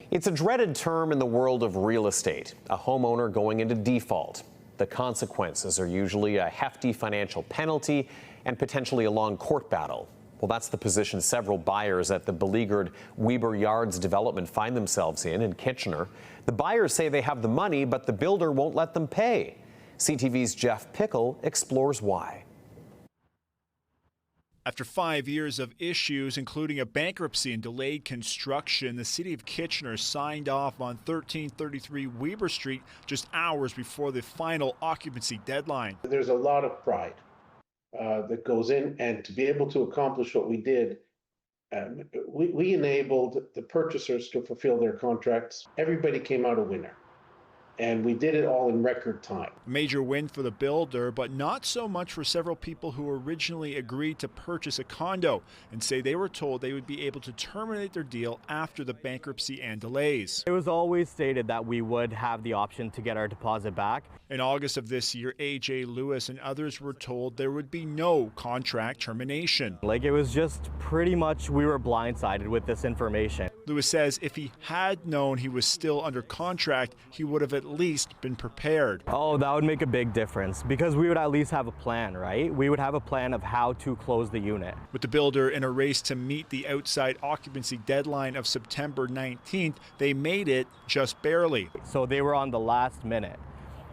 It's a dreaded term in the world of real estate, a homeowner going into default. The consequences are usually a hefty financial penalty and potentially a long court battle. Well, that's the position several buyers at the beleaguered Weber Yards development find themselves in Kitchener. The buyers say they have the money, but the builder won't let them pay. CTV's Jeff Pickel explores why. After 5 years of issues, including a bankruptcy and delayed construction, the city of Kitchener signed off on 1333 Weber Street just hours before the final occupancy deadline. There's a lot of pride that goes in, and to be able to accomplish what we did, we enabled the purchasers to fulfill their contracts. Everybody came out a winner. And we did it all in record time. A major win for the builder, but not so much for several people who originally agreed to purchase a condo and say they were told they would be able to terminate their deal after the bankruptcy and delays. It was always stated that we would have the option to get our deposit back. In August of this year, A.J. Lewis and others were told there would be no contract termination. It was just pretty much we were blindsided with this information. Lewis says if he had known he was still under contract, he would have at least been prepared. Oh, that would make a big difference because we would at least have a plan, right? We would have a plan of how to close the unit. With the builder in a race to meet the outside occupancy deadline of September 19th, they made it just barely. So they were on the last minute.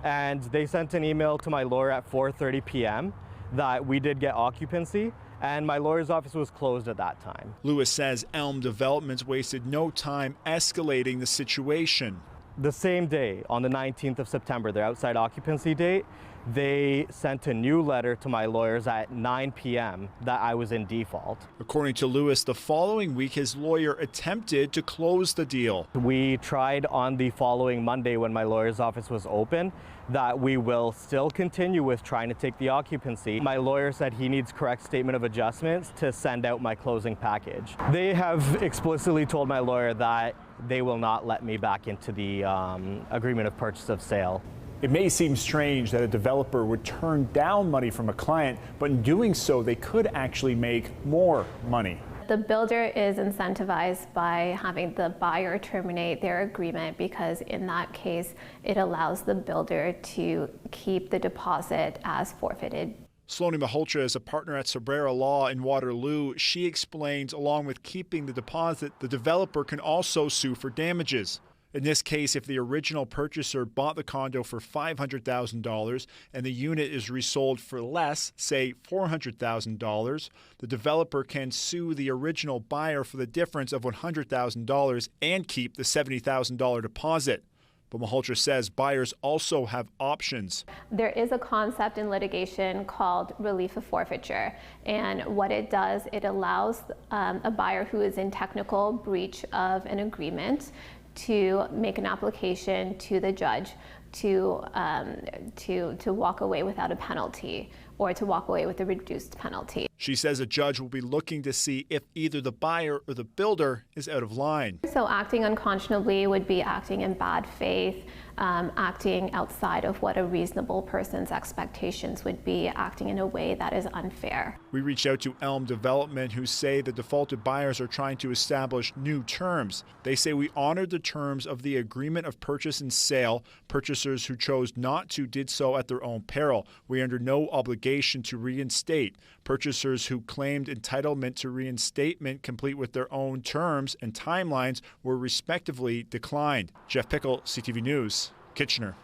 And they sent an email to my lawyer at 4:30 p.m. that we did get occupancy, and my lawyer's office was closed at that time. Lewis says Elm Developments wasted no time escalating the situation. The same day, on the 19th of September, their outside occupancy date, they sent a new letter to my lawyers at 9 p.m. that I was in default. According to Lewis, the following week his lawyer attempted to close the deal. We tried on the following Monday when my lawyer's office was open that we will still continue with trying to take the occupancy. My lawyer said he needs correct statement of adjustments to send out my closing package. They have explicitly told my lawyer that they will not let me back into the agreement of purchase of sale. It may seem strange that a developer would turn down money from a client, but in doing so, they could actually make more money. The builder is incentivized by having the buyer terminate their agreement because in that case, it allows the builder to keep the deposit as forfeited. Saloni Malhotra is a partner at Sobrera Law in Waterloo. She explains, along with keeping the deposit, the developer can also sue for damages. In this case, if the original purchaser bought the condo for $500,000 and the unit is resold for less, say $400,000, the developer can sue the original buyer for the difference of $100,000 and keep the $70,000 deposit. But Malhotra says buyers also have options. There is a concept in litigation called relief of forfeiture. And what it does, it allows a buyer who is in technical breach of an agreement to make an application to the judge to walk away without a penalty or to walk away with a reduced penalty. She says a judge will be looking to see if either the buyer or the builder is out of line. So acting unconscionably would be acting in bad faith, acting outside of what a reasonable person's expectations would be, acting in a way that is unfair. We reached out to Elm Development, who say the defaulted buyers are trying to establish new terms. They say we honored the terms of the agreement of purchase and sale. Purchasers who chose not to did so at their own peril. We are under no obligation to reinstate. Purchasers who claimed entitlement to reinstatement complete with their own terms and timelines were respectively declined. Jeff Pickel, CTV News, Kitchener.